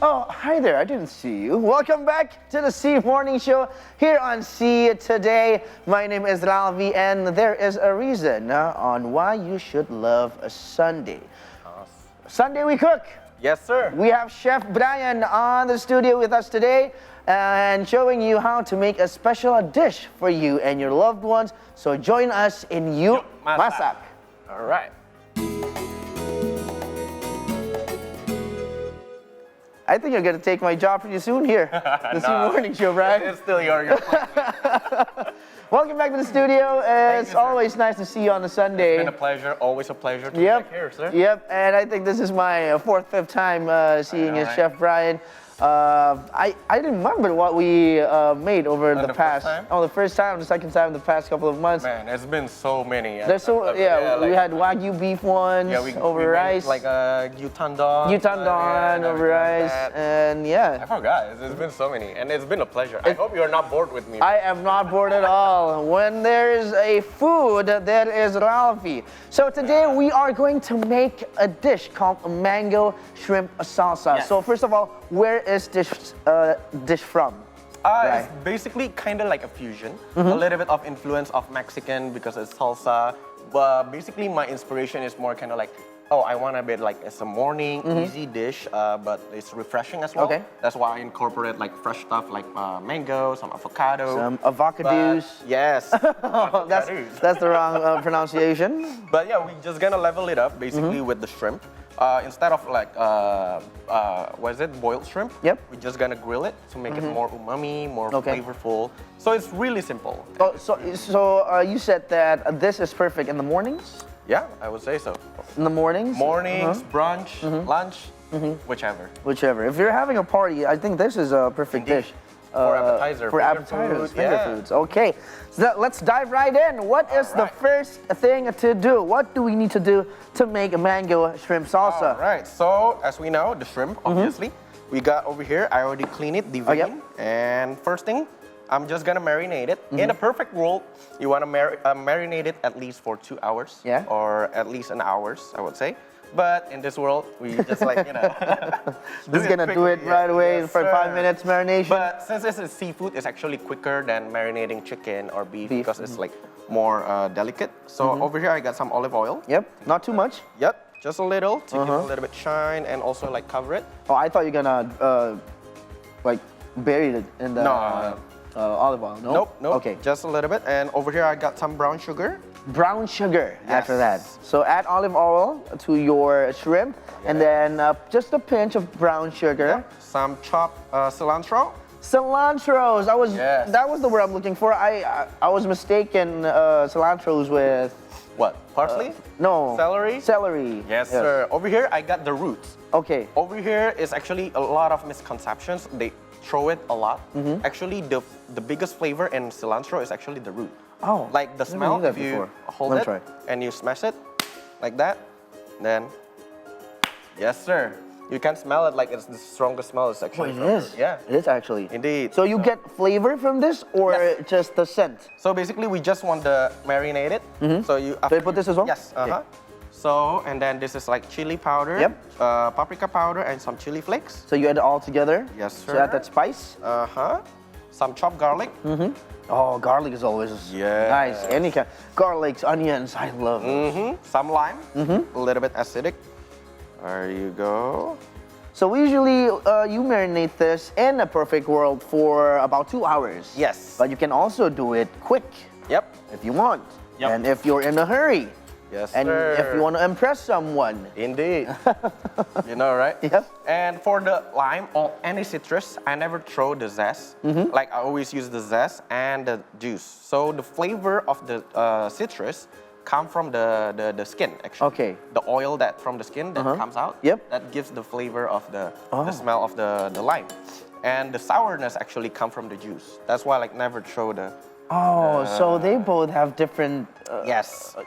Oh, hi there. I didn't see you. Welcome back to the C Morning Show here on C Today. My name is Ralvi, and there is a reason on why you should love a Sunday. Sunday we cook. Yes, sir. We have Chef Bryan on the studio with us today and showing you how to make a special dish for you and your loved ones. So join us in Masak. All right. I think you're going to take my job pretty soon here. The C Morning Show, Bryan. It's still your Welcome back to the studio. It's always nice to see you on a Sunday. It's been a pleasure, always a pleasure to be back here, sir. Yep, and I think this is my fourth, fifth time seeing Chef Bryan. I didn't remember what we made over the past. The first time, the second time, the past couple of months. Man, it's been so many. There's we had Wagyu beef ones over rice. Like gyutandon. Gyutandon over rice, and I forgot. It's been so many, and it's been a pleasure. I hope you're not bored with me. I am not bored at all. When there is a food, there is Ralphie. So today we are going to make a dish called a mango shrimp salsa. Yes. So first of all, where is this dish from? It's basically kind of like a fusion. A little bit of influence of Mexican because it's salsa. But basically my inspiration is more kind of like, I want a bit like it's a morning easy dish, but it's refreshing as well. Okay. That's why I incorporate like fresh stuff like mango, some avocado. Some avocados. Yes. That's the wrong pronunciation. But yeah, we just gonna level it up basically with the shrimp. Instead of like, boiled shrimp? Yep. We're just gonna grill it to make it more umami, more flavorful. So it's really simple. Oh, so you said that this is perfect in the mornings? Yeah, I would say so. In the mornings? Mornings, brunch, lunch, whichever. Whichever. If you're having a party, I think this is a perfect dish. For appetizer. For appetizers, finger foods. Okay, so let's dive right in. What is the first thing to do? What do we need to do to make a mango shrimp salsa? All right, so as we know, the shrimp, obviously, we got over here, I already cleaned it, deveined. And first thing, I'm just gonna marinate it. In a perfect world, you wanna marinate it at least for 2 hours. Yeah. Or at least an hour, I would say. But in this world, we just like, Just gonna do it right away for 5 minutes marination. But since this is seafood, it's actually quicker than marinating chicken or beef because it's like more delicate. So over here, I got some olive oil. Yep, not too much. Yep, just a little to give it a little bit shine and also like cover it. Oh, I thought you're gonna like bury it in the olive oil. No? Nope. Okay. Just a little bit. And over here, I got some brown sugar. Brown sugar after that. So add olive oil to your shrimp and then just a pinch of brown sugar. Some chopped cilantro. Cilantros. That was the word I'm looking for. I was mistaken cilantros with What? Parsley? no. Celery? Celery. Yes, sir. Over here, I got the roots. Okay. Over here is actually a lot of misconceptions. They throw it a lot. Actually, the biggest flavor in cilantro is actually the root. Oh. Like the smell, if you hold it and you smash it like that, then yes, sir. You can smell it like it's the strongest smell is actually. Oh, it is. Yeah. It is actually. Indeed. So you get flavor from this or just the scent? So basically, we just want to marinate it. So you. Do I put this as well? Yes. Okay. So and then this is like chili powder. Yep. Paprika powder and some chili flakes. So you add it all together? Yes, sir. So add that spice? Some chopped garlic. Oh, garlic is always nice. Any kind. Garlics, onions, I love those. Some lime. A little bit acidic. There you go. So usually you marinate this in a perfect world for about 2 hours. Yes. But you can also do it quick. Yep. If you want. Yep. And if you're in a hurry. Yes, and sir. if you want to impress someone. Indeed. You know, right? Yep. And for the lime or any citrus, I never throw the zest. Like I always use the zest and the juice. So the flavor of the citrus come from the skin, actually. Okay. The oil that from the skin that comes out. Yep. That gives the flavor of the smell of the lime. And the sourness actually come from the juice. That's why I like never throw the. Oh, so they both have different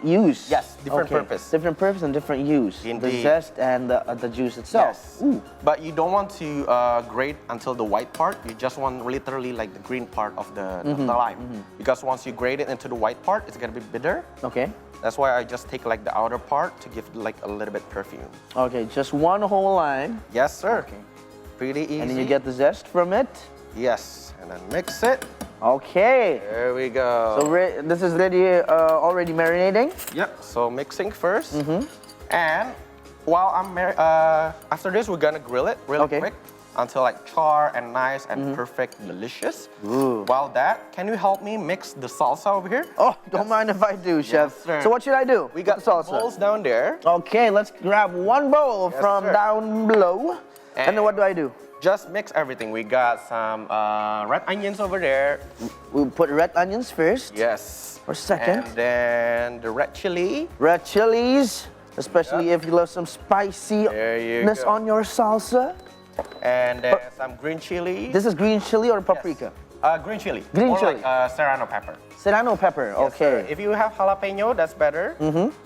use. Yes, different purpose. Different purpose and different use. Indeed. The zest and the juice itself. Yes. But you don't want to grate until the white part. You just want literally like the green part of the lime. Because once you grate it into the white part, it's gonna be bitter. Okay. That's why I just take like the outer part to give like a little bit perfume. Okay, just one whole lime. Yes, sir. Okay. Pretty easy. And then you get the zest from it. Yes, and then mix it. Okay. There we go. So this is ready, already marinating. Yep. So mixing first. And while after this, we're gonna grill it really quick until like char and nice and perfect, delicious. Ooh. While that, can you help me mix the salsa over here? Oh, don't mind if I do, Chef. Yes, sir. So what should I do? We got with the salsa bowls down there. Okay, let's grab one bowl from sir. down below. And then what do I do? Just mix everything. We got some red onions over there. We'll put red onions first. Yes. Or second. And then the red chili. Red chilies, especially if you love some spiciness go. on your salsa. And then some green chili. This is green chili or paprika? Green chili. Green or chili. like serrano pepper. Serrano pepper, Yes, sir. okay. If you have jalapeno, that's better.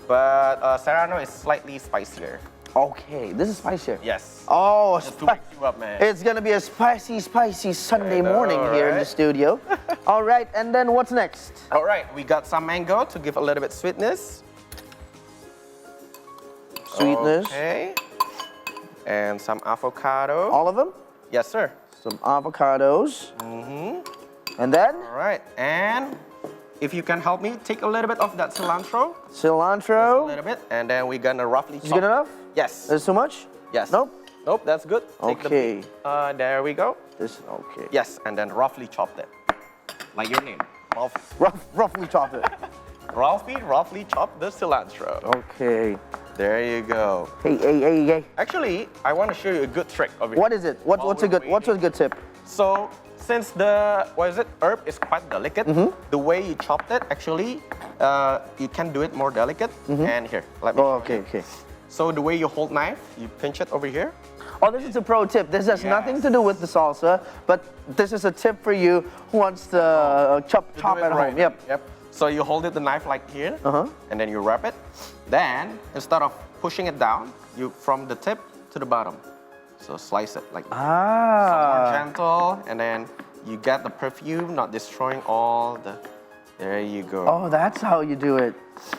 But serrano is slightly spicier. Okay, this is spicier. Yes. Oh, Just to wake you up, man. it's gonna be a spicy Sunday morning here in the right? studio. All right, and then what's next? All right, we got some mango to give a little bit sweetness. Sweetness. Okay. And some avocado. All of them? Yes, sir. Some avocados. And then All right, and if you can help me, take a little bit of that cilantro. A cilantro. little bit, and then we're gonna roughly Is chop. good enough? Yes. Is too much? Yes. Nope. Nope, that's good. Take the- Okay. there we go. This okay. Yes, and then roughly chop that. Like your name. Roughly chop it. Roughly chop the cilantro. Okay. There you go. Hey. Actually, I want to show you a good trick over here. What is it? What's a good tip? So, since the herb is quite delicate, the way you chopped it, actually, you can do it more delicate. And here, let me show you. Okay. So the way you hold knife, you pinch it over here. Oh, this is a pro tip. This has nothing to do with the salsa, but this is a tip for you who wants to chop Do at it right. home. Yep. So you hold it the knife like here, and then you wrap it. Then instead of pushing it down, you from the tip to the bottom. So slice it like that. More gentle, and then you get the perfume, not destroying all the. There you go. Oh, that's how you do it.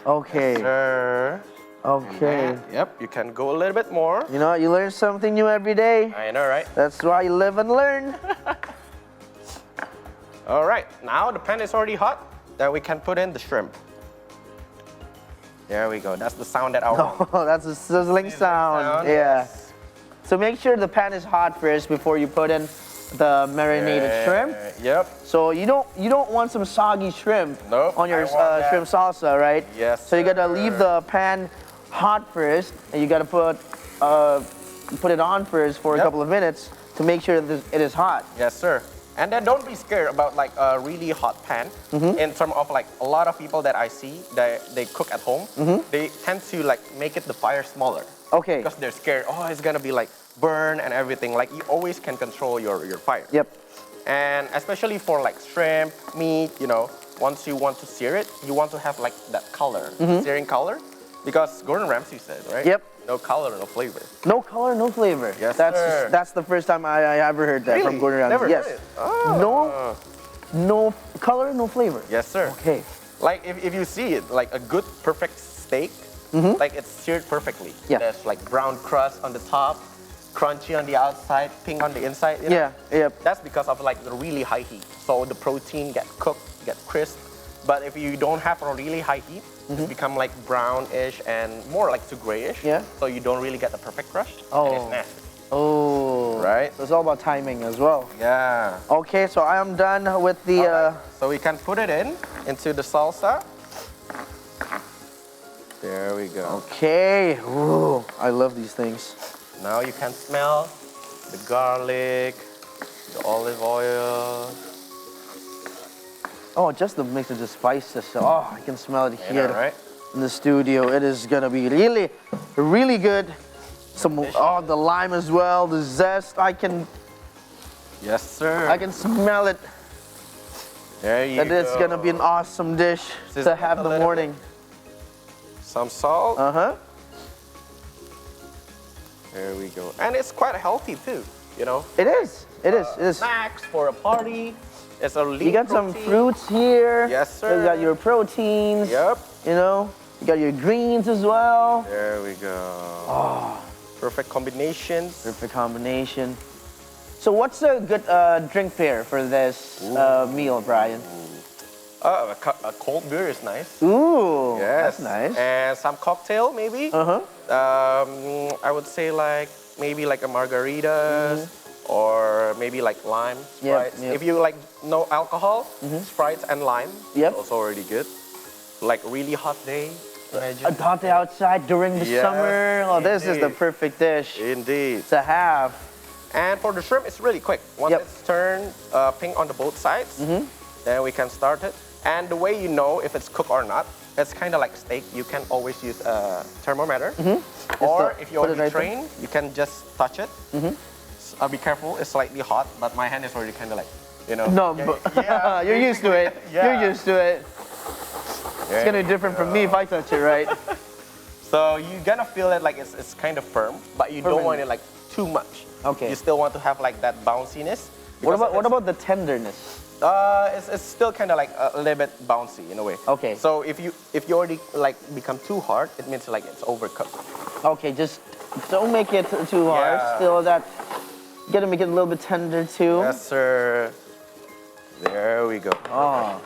Okay. Yes, sir. Okay. And, yep, you can go a little bit more. You know, you learn something new every day. I know, right? That's why you live and learn. All right, now the pan is already hot. Then we can put in the shrimp. There we go. That's the sound that I want. Oh, that's a sizzling sound. Yeah. Yes. So make sure the pan is hot first before you put in the marinated shrimp. Yep. So you don't want some soggy shrimp Nope, on your I want that. shrimp salsa, right? Yes, So you gotta sir. leave the pan hot first, and you gotta put it on first for a couple of minutes to make sure that it is hot. Yes, sir. And then don't be scared about like a really hot pan. In terms of like a lot of people that I see, they cook at home, they tend to like make it the fire smaller. Okay. Because they're scared, oh, it's gonna be like burn and everything. Like you always can control your fire. Yep. And especially for like shrimp, meat, you know, once you want to sear it, you want to have like that color, searing color. Because Gordon Ramsay said, right? Yep. No color, no flavor. No color, no flavor. Yes, sir. That's the first time I ever heard that from Really? Gordon Ramsay. Never Yes. heard it? Oh. No color, no flavor. Yes, sir. Okay. Like if you see it, like a good perfect steak, like it's seared perfectly. Yeah. There's like brown crust on the top, crunchy on the outside, pink on the inside. You know? Yeah. Yep. That's because of like the really high heat. So the protein get cooked, get crisp. But if you don't have a really high heat, it's become like brownish and more like to grayish. Yeah. So you don't really get the perfect crust. Oh. And it's nasty. Oh. Right. So it's all about timing as well. Yeah. Okay, so I am done with the. So we can put it into the salsa. There we go. Okay. Ooh, I love these things. Now you can smell the garlic, the olive oil. Oh, just the mix of the spices. Oh, I can smell it You here know, right? in the studio. It is gonna be really, really good. The lime as well, the zest. I can Yes, sir. smell it. There you That go. it's gonna be an awesome dish Sizzle to have a in the little morning. Some salt. Uh-huh. There we go. And it's quite healthy too, you know. It is. It is. Snacks for a party. It's a lean You got some protein. fruits here. Yes, sir. You got your proteins. Yep. You know, you got your greens as well. There we go. Oh. Perfect combinations. Perfect combination. So what's a good drink pair for this meal, Brian? A cold beer is nice. Ooh, Yes. that's nice. And some cocktail maybe. Uh-huh. I would say like maybe like a margarita or maybe like lime Yep, Sprite. yep. If you like no alcohol, Sprites and lime. Yep. Also already good. Like really hot day. A Imagine. hot day outside during the Yes, summer. Oh, this is the indeed. perfect dish Indeed. to have. And for the shrimp, it's really quick. Once Yep. it's turned pink on the both sides, then we can start it. And the way you know if it's cooked or not, it's kind of like steak. You can always use a thermometer. Or if you're put it already right there. trained, you can just touch it. Be careful, it's slightly hot, but my hand is already kind of like, you know. No, yeah, but yeah, you're used to it. yeah. You're used to it. It's gonna be different from me if I touch it, right? So you're gonna feel it like it's kind of firm, but you don't want it like too much. Okay. You still want to have like that bounciness. What because about the tenderness? It's still kind of like a little bit bouncy in a way. Okay. So if you already like become too hard, it means like it's overcooked. Okay, just don't make it too hard. Yeah. Still that, you gotta make it a little bit tender too. Yes, sir. There we go. Oh,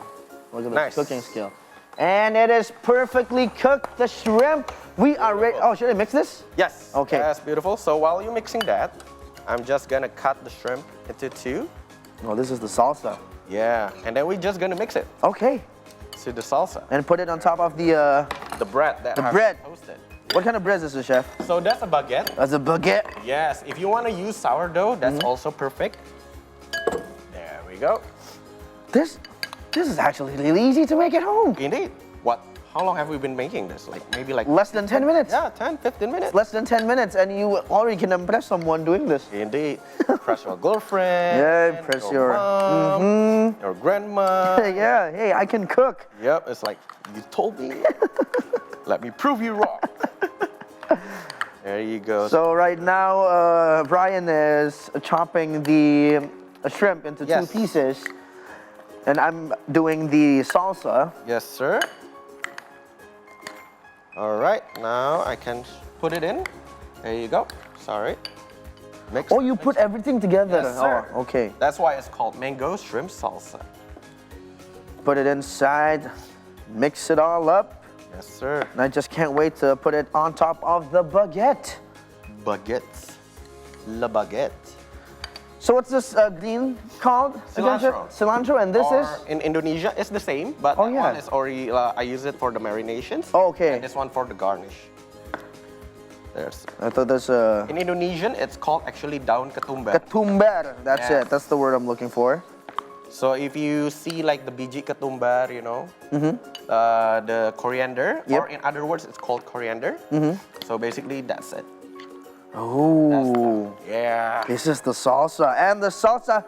look at the Nice. cooking skill. And it is perfectly cooked, the shrimp. We are ready. Oh, should I mix this? Yes. Okay. That's beautiful. So while you're mixing that, I'm just gonna cut the shrimp into two. Oh, this is the salsa. Yeah. And then we're just gonna mix it Okay. to the salsa. And put it on top of the, The bread that The has bread. toasted. what kind of bread is this, chef? So that's a baguette. That's a baguette. Yes. If you want to use sourdough, that's also perfect. There we go. This is actually really easy to make at home. Indeed. What? How long have we been making this? Like maybe like Less than 10 minutes. Yeah, 10, 15 minutes. Less than 10 minutes and you already can impress someone doing this. Indeed. Impress your girlfriend. Yeah, impress your- mom, your grandma. Yeah, hey, I can cook. Yep, it's like, you told me. Let me prove you wrong. There you go. So right now, Brian is chopping the shrimp into Yes. 2 pieces. And I'm doing the salsa. Yes, sir. All right, now I can put it in. There you go. Sorry. Mix. Oh, you put everything together. Yes, sir. Oh, okay. That's why it's called mango shrimp salsa. Put it inside, mix it all up. Yes, sir. And I just can't wait to put it on top of the baguette. Baguettes. La baguette. So what's this green called? again, chef? Cilantro. Cilantro, and this is? Or in Indonesia, it's the same, but Oh, that yeah. one is already, I use it for the marinations. Oh, okay. And this one for the garnish. There's. I thought that's a In Indonesian, it's called actually daun ketumbar. ketumbar. That's Yes. it. That's the word I'm looking for. So if you see like the biji ketumbar, you know, the coriander, Yep. or in other words, it's called coriander. So basically, that's it. Oh, Yeah. this is the salsa. And the salsa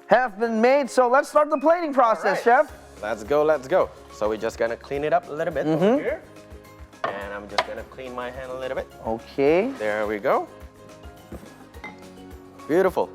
have been made. So let's start the plating process, Alright. chef. Let's go, let's go. So we're just gonna clean it up a little bit over here. And I'm just gonna clean my hand a little bit. Okay. There we go. Beautiful.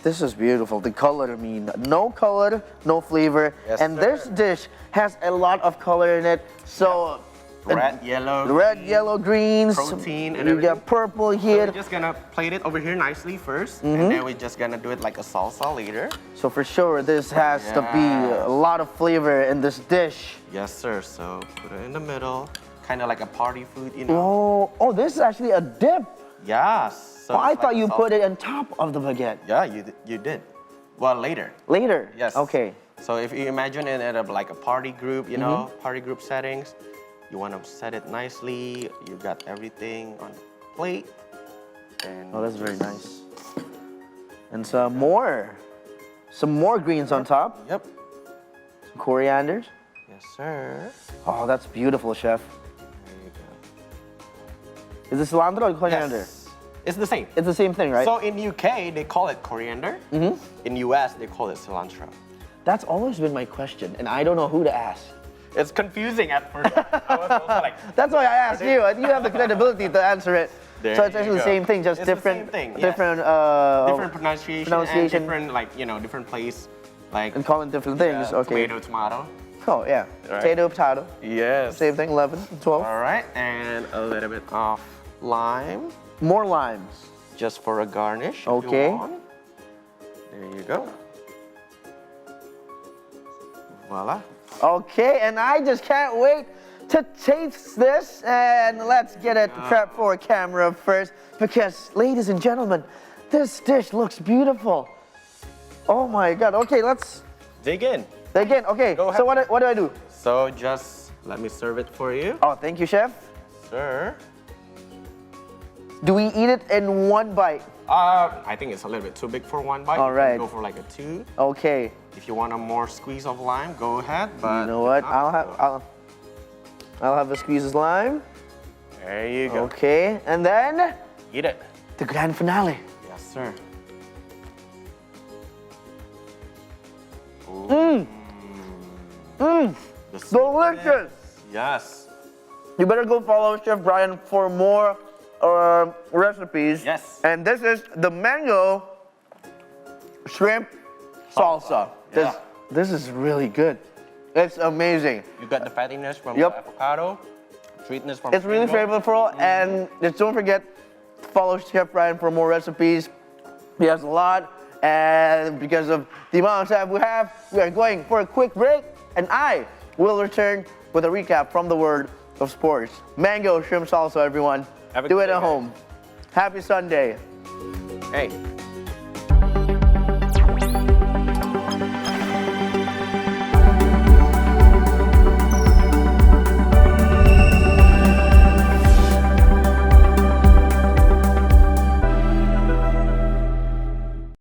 This is beautiful. The color, I mean, no color, no flavor. Yes, and sir. this dish has a lot of color in it. So Red, yellow, red, green. yellow, greens. Protein and you everything. got purple So here. we're just gonna plate it over here nicely first, and then we're just gonna do it like a salsa later. So for sure, this has to be a lot of flavor in this dish. Yes, sir. So put it in the middle, kind of like a party food, you know. Oh, this is actually a dip. Yes. So Oh, I it's thought like you a put salsa. it on top of the baguette. Yeah, you did. Well, later. Later? Yes. Okay. So if you imagine it at like a party group, you know, party group settings, you want to set it nicely. You got everything on the plate. And Oh, that's very nice. And some more greens on top. Yep. Some corianders. Yes, sir. Oh, that's beautiful, chef. There you go. Is this cilantro or coriander? Yes. It's the same. It's the same thing, right? So in UK they call it coriander. In US they call it cilantro. That's always been my question, and I don't know who to ask. It's confusing at first. I was also like, That's why I asked you. You have the credibility to answer it. There So it's you actually the go. same thing, just It's the different, same thing, yes. different, different pronunciation, and pronunciation. different like different place, like and calling different things. Okay. tomato. Oh yeah. Right. Potato. Yes. Same thing. 11, 12. All right, and a little bit of lime, More limes. just for a garnish. Okay. If you want. There you go. Voila. Okay, and I just can't wait to taste this. And let's get it prepped for camera first, because, ladies and gentlemen, this dish looks beautiful. Oh my God. Okay, let's Dig in. dig in. Okay, Go ahead. so what do I do? So just let me serve it for you. Oh, thank you, chef. Sir. Do we eat it in one bite? I think it's a little bit too big for one bite. All You right. can go for like a 2. Okay. If you want a more squeeze of lime, go ahead. But You know what? if not, I'll have a squeeze of lime. There you go. Okay, and then Eat it. the grand finale. Yes, sir. The sweetness. Delicious. Yes. You better go follow Chef Bryan for more recipes. Yes. And this is the mango shrimp salsa. Yeah. This is really good. It's amazing. You got the fattiness from Yep. the avocado, sweetness from It's really mango. flavorful, and just don't forget to follow Chef Bryan for more recipes. He has a lot, and because of the amount of time we have, we are going for a quick break, and I will return with a recap from the world of sports. Mango shrimp salsa, everyone. Have a Do good it day, at guys. home. Happy Sunday. Hey,